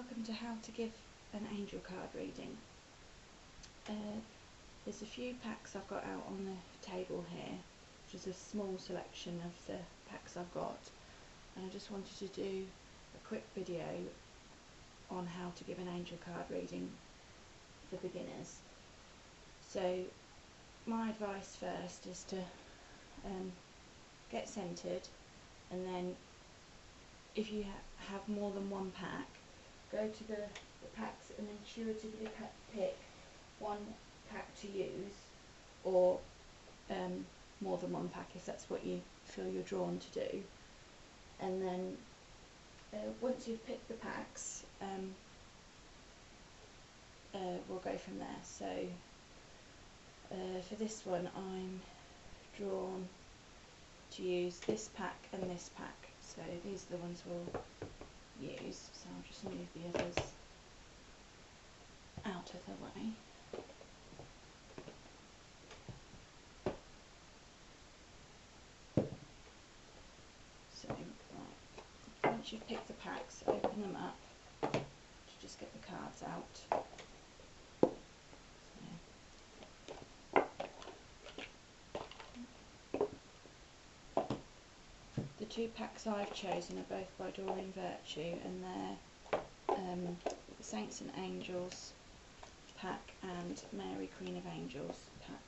welcome to How to Give an Angel Card Reading. There's a few packs I've got out on the table here, which is a small selection of the packs I've got, and I just wanted to do a quick video on how to give an angel card reading for beginners. So my advice first is to get centered, and then if you have more than one pack, go to the packs and intuitively pick one pack to use, or more than one pack if that's what you feel you're drawn to do. And then once you've picked the packs, we'll go from there. So for this one I'm drawn to use this pack and this pack, so these are the ones we'll use. So I'll just move the others out of the way. So right, once you've picked the packs, open them up to just get the cards out. The two packs I've chosen are both by Doreen Virtue, and they're Saints and Angels pack and Mary Queen of Angels pack.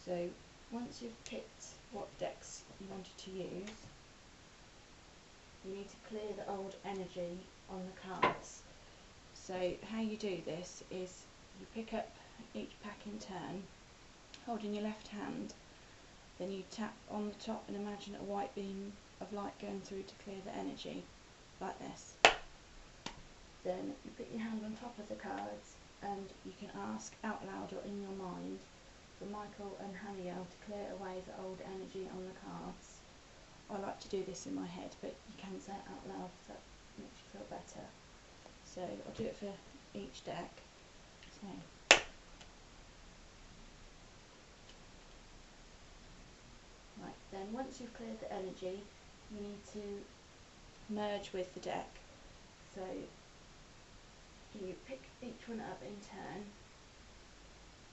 So once you've picked what decks you wanted to use, you need to clear the old energy on the cards. So how you do this is you pick up each pack in turn, holding your left hand, then you tap on the top and imagine a white beam of light going through to clear the energy, like this. Then you put your hand on top of the cards and you can ask out loud or in your mind for Michael and Haniel to clear away the old energy on the cards. I like to do this in my head, but you can say it out loud if that makes you feel better. So I'll do it for each deck. So right, then once you've cleared the energy, you need to merge with the deck. So you pick each one up in turn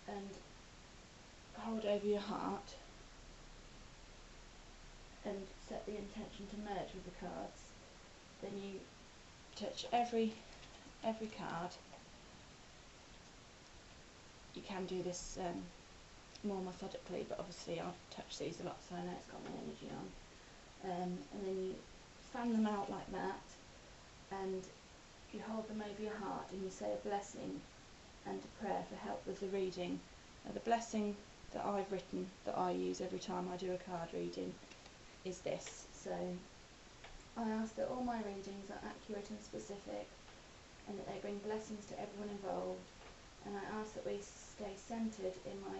and hold over your heart and set the intention to merge with the cards. Then you touch every card. You can do this more methodically, but obviously I've touched these a lot so I know it's got my energy on. And then you fan them out like that, and you hold them over your heart and you say a blessing and a prayer for help with the reading. Now, the blessing that I've written that I use every time I do a card reading is this. So I ask that all my readings are accurate and specific, and that they bring blessings to everyone involved, and I ask that we stay centered in my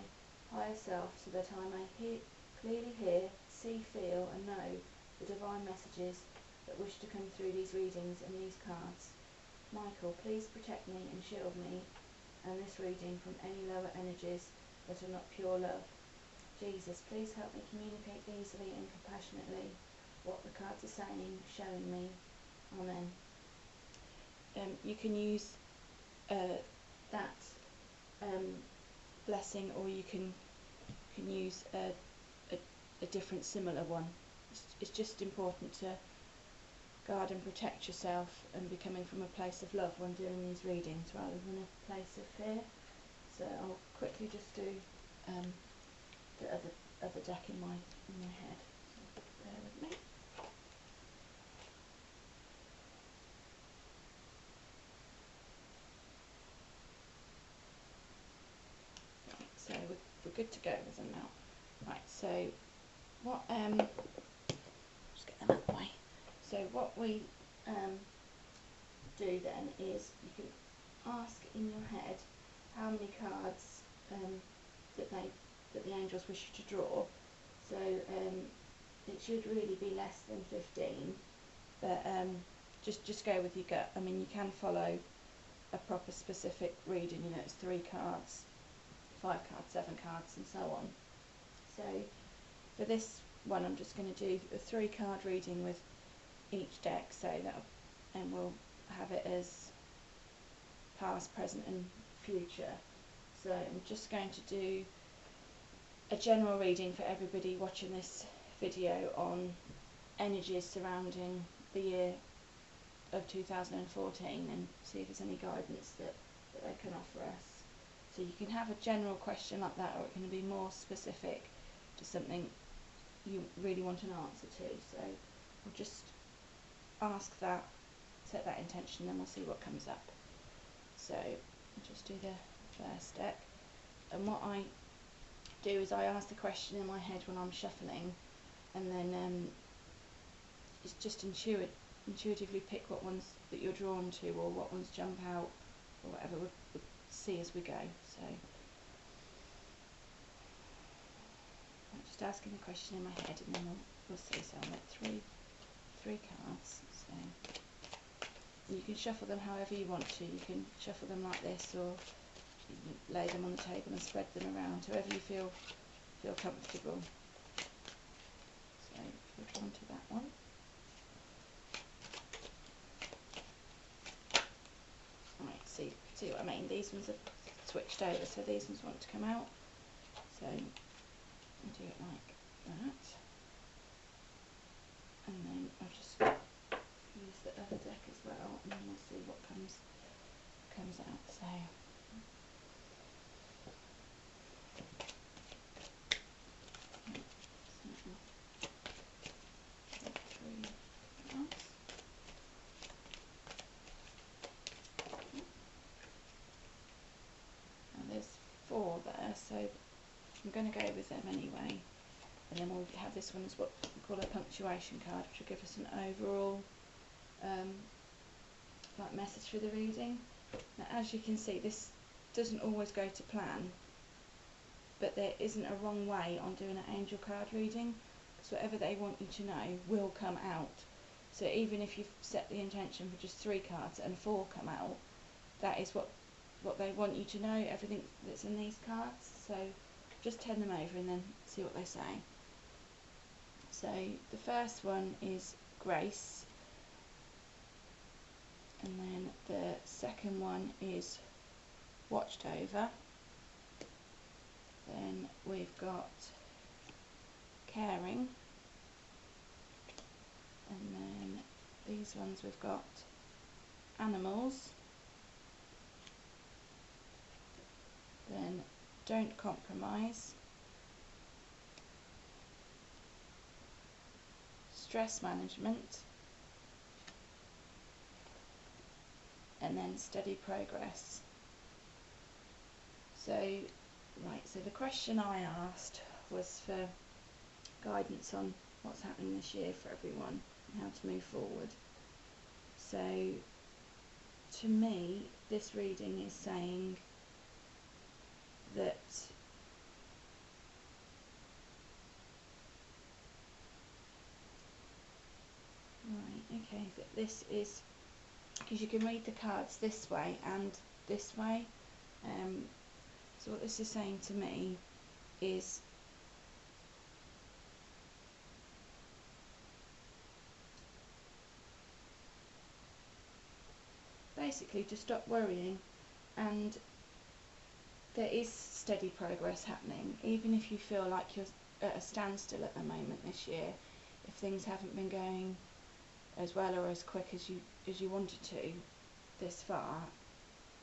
higher self so that I may clearly hear, see, feel and know the divine messages that wish to come through these readings and these cards. Michael, please protect me and shield me and this reading from any lower energies that are not pure love. Jesus, please help me communicate easily and compassionately what the cards are saying, showing me. Amen. You can use that blessing, or you can use a different similar one. It's just important to guard and protect yourself and be coming from a place of love when doing these readings rather than a place of fear. So I'll quickly just do the other deck in my head. So bear with me. Right, so we're good to go with them now. Right, so what just get them out of the way. So what we do then is you can ask in your head how many cards that the angels wish you to draw. So it should really be less than 15, but just go with your gut. I mean, you can follow a proper specific reading, you know, it's 3 cards, 5 cards, 7 cards and so on. So for this one I'm just going to do a 3 card reading with each deck, so that, and we'll have it as past, present and future. So I'm just going to do a general reading for everybody watching this video on energies surrounding the year of 2014 and see if there's any guidance that they can offer us. So you can have a general question like that, or it can be more specific to something you really want an answer to. So we'll just ask that, set that intention, then we'll see what comes up. So I'll just do the first deck, and what I do is I ask the question in my head when I'm shuffling, and then it's just intuitively pick what ones that you're drawn to, or what ones jump out, or whatever. We'll see as we go. So I'm just asking the question in my head, and then we'll see. So I'll make three cards. So you can shuffle them however you want to. You can shuffle them like this, or you can lay them on the table and spread them around, however you feel comfortable. So we're drawn to that one. Right, see what I mean? These ones have switched over, so these ones want to come out. So I'll do it like that. And then I'll just use the other deck as well, and then we'll see what comes out. So there's 4 there, so I'm going to go with them anyway, and then we'll have this one as what we call a punctuation card, which will give us an overall like message for the reading. Now, as you can see, this doesn't always go to plan, but there isn't a wrong way on doing an angel card reading, because whatever they want you to know will come out. So even if you've set the intention for just 3 cards and 4 come out, that is what they want you to know, everything that's in these cards. So just turn them over and then see what they say. So the first one is grace, and then the second one is watched over. Then we've got caring, and then these ones we've got animals, then don't compromise, stress management, and then steady progress. So right, so the question I asked was for guidance on what's happening this year for everyone and how to move forward. So to me, this reading is saying that that this is, because you can read the cards this way and this way, so what this is saying to me is basically to stop worrying, and there is steady progress happening, even if you feel like you're at a standstill at the moment this year, if things haven't been going as well or as quick as you wanted to this far.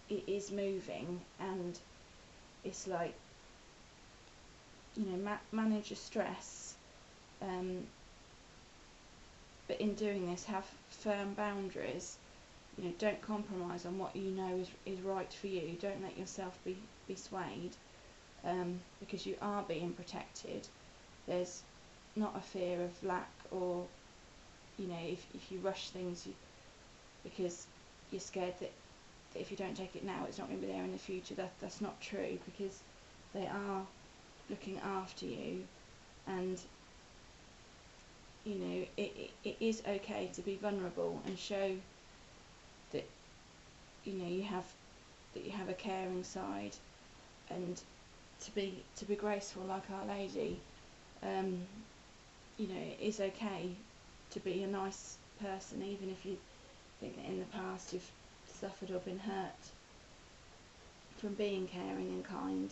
It is moving, and it's like, you know, manage your stress, but in doing this have firm boundaries. You know, don't compromise on what you know is right for you. Don't let yourself be swayed, because you are being protected. There's not a fear of lack, or, you know, if you rush things because you're scared that if you don't take it now it's not going to be there in the future. That's not true, because they are looking after you, and you know, it is okay to be vulnerable and show that, you know, you have a caring side, and to be graceful like Our Lady. You know, it is okay to be a nice person, even if you think that in the past you've suffered or been hurt. from being caring and kind.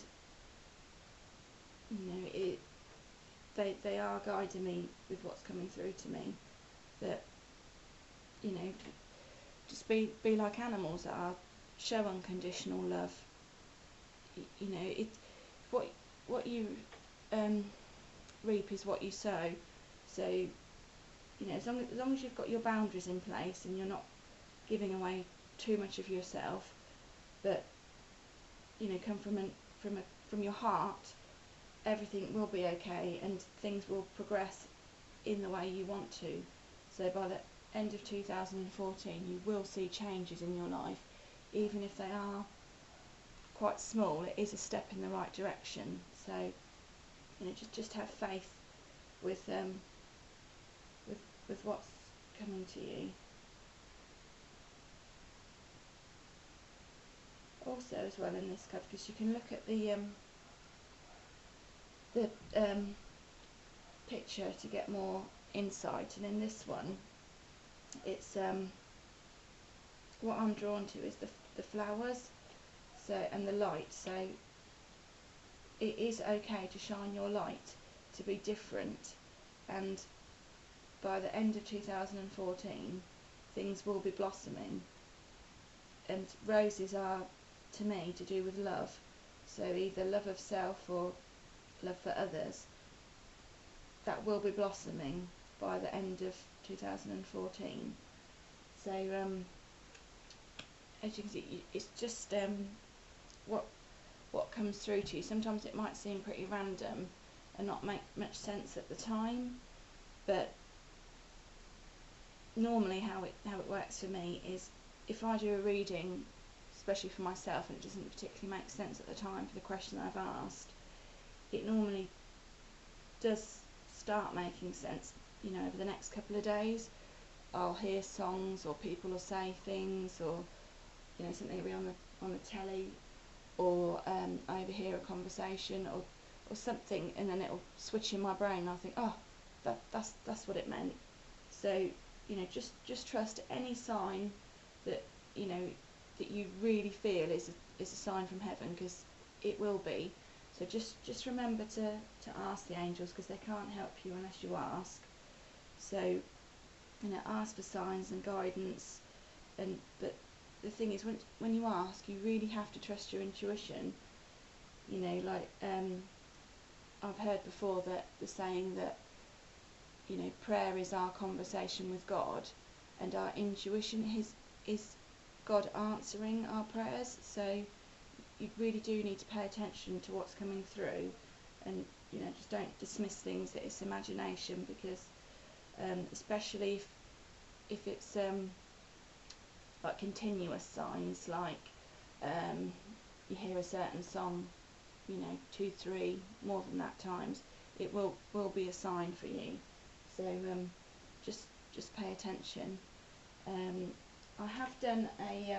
You know, they are guiding me with what's coming through to me. That, you know, just be like animals that are, show unconditional love. You know, what you reap is what you sow. So, you know, as long as you've got your boundaries in place and you're not giving away too much of yourself, but, you know, come from your heart, everything will be okay and things will progress in the way you want to. So by the end of 2014, you will see changes in your life, even if they are quite small. It is a step in the right direction. So, you know, just have faith with what's coming to you. Also, as well, in this card, because you can look at the picture to get more insight, and in this one, it's what I'm drawn to is the flowers, so, and the light. So it is okay to shine your light, to be different, and by the end of 2014 things will be blossoming. And roses are, to me, to do with love, so either love of self or love for others. That will be blossoming by the end of 2014. So as you can see, it's just what comes through to you. Sometimes it might seem pretty random and not make much sense at the time, but normally how it works for me is, if I do a reading, especially for myself, and it doesn't particularly make sense at the time for the question I've asked, it normally does start making sense, you know, over the next couple of days. I'll hear songs, or people will say things, or, you know, something will be on the telly, or I overhear a conversation, or something, and then it'll switch in my brain and I'll think, oh, that's what it meant. So, you know, just trust any sign that, you know, that you really feel is a sign from heaven, because it will be. So just remember to ask the angels, because they can't help you unless you ask. So, you know, ask for signs and guidance, but the thing is, when you ask, you really have to trust your intuition. You know, like I've heard before that the saying that, you know, prayer is our conversation with God, and our intuition is God answering our prayers. So you really do need to pay attention to what's coming through, and, you know, just don't dismiss things that it's imagination, because especially if it's like continuous signs, like you hear a certain song, you know, 2, 3, more than that times, it will be a sign for you. So just pay attention. I have done a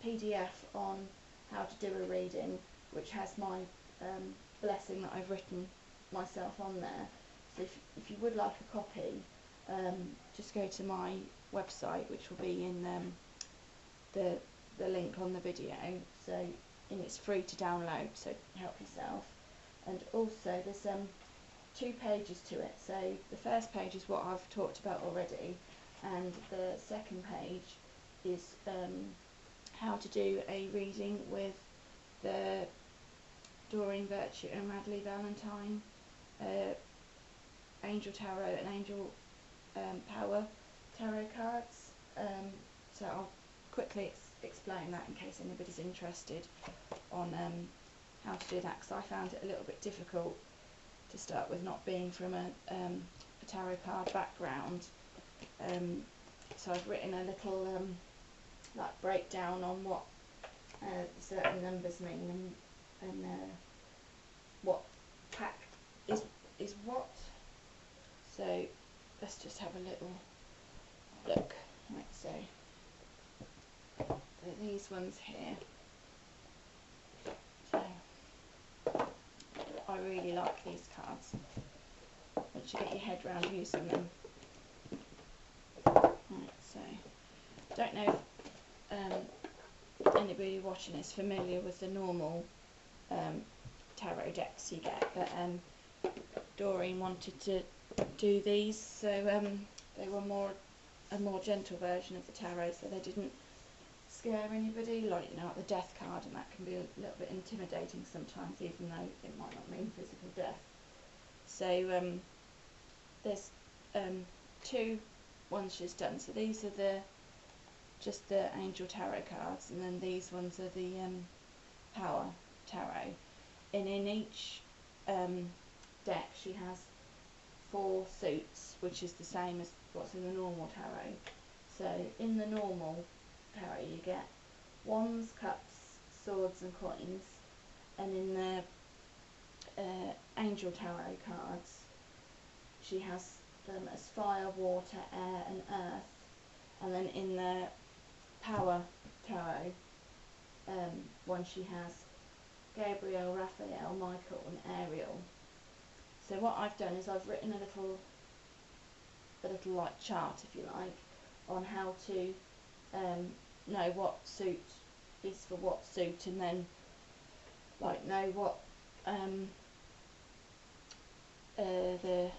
PDF on how to do a reading, which has my blessing that I've written myself on there. So if you would like a copy, just go to my website, which will be in the link on the video. So, and it's free to download, so help yourself. And also there's 2 pages to it. So the first page is what I've talked about already, and the second page is how to do a reading with the Doreen Virtue and Radleigh Valentine Angel Tarot and Angel Power Tarot cards. So I'll quickly explain that in case anybody's interested on how to do that, because I found it a little bit difficult to start with, not being from a tarot card background. So I've written a little like breakdown on what certain numbers mean, and what pack is what. So let's just have a little look. Right, so these ones here. So I really like these cards. Once you get your head round using them. Right, so don't know if anybody watching is familiar with the normal tarot decks you get, but Doreen wanted to do these, so they were a more gentle version of the tarot, so they didn't scare anybody, like, you know, like the death card, and that can be a little bit intimidating sometimes, even though it might not mean physical death. So there's two ones she's done. So these are just the Angel Tarot cards, and then these ones are the Power Tarot. And in each deck she has 4 suits, which is the same as what's in the normal tarot. So in the normal tarot you get wands, cups, swords and coins, and in the Angel Tarot cards she has them as fire, water, air and earth, and then in the Power Tarot one she has Gabriel, Raphael, Michael and Ariel. So what I've done is I've written a little like chart, if you like, on how to know what suit is for what suit, and then like know what the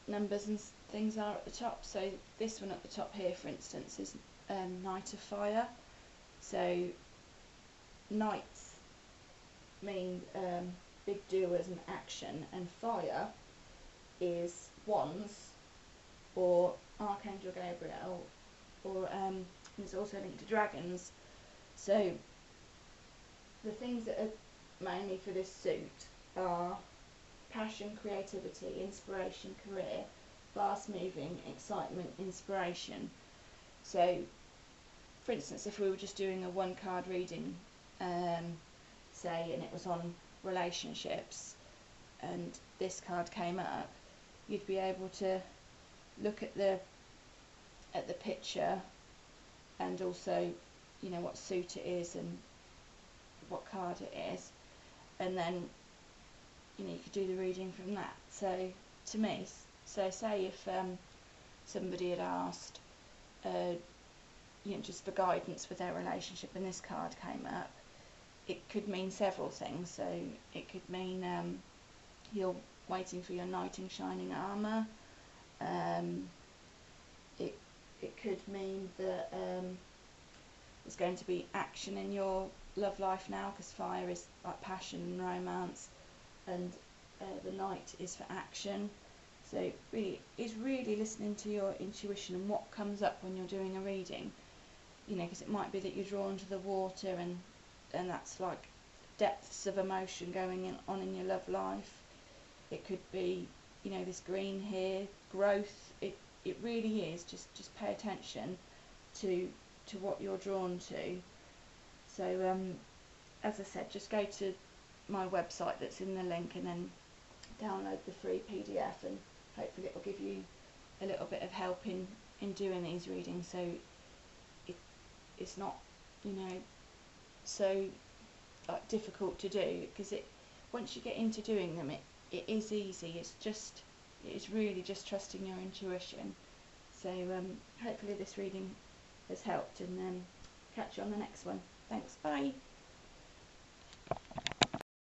numbers and things are at the top. So this one at the top here, for instance, is Knight of Fire. So knights mean big doers and action, and fire is wands or Archangel Gabriel, or it's also linked to dragons. So the things that are mainly for this suit are passion, creativity, inspiration, career, fast moving, excitement, inspiration. So for instance, if we were just doing a 1 card reading, say, and it was on relationships, and this card came up, you'd be able to look at the picture, and also, you know, what suit it is and what card it is, and then, you know, you could do the reading from that. So to me, so say if somebody had asked you know, just for guidance with their relationship, and this card came up, it could mean several things. So it could mean you're waiting for your knight in shining armour. It could mean that there's going to be action in your love life now, because fire is like passion and romance, and the knight is for action. So really, it's really listening to your intuition and what comes up when you're doing a reading. You know, because it might be that you're drawn to the water, and that's like depths of emotion going on in your love life. It could be, you know, this green here, growth. It really is just pay attention to what you're drawn to. So as I said, just go to my website that's in the link, and then download the free PDF, and hopefully it will give you a little bit of help in doing these readings, so it's not, you know, so like difficult to do, because once you get into doing them, it is easy. It's really just trusting your intuition. So hopefully this reading has helped, and catch you on the next one. Thanks, bye.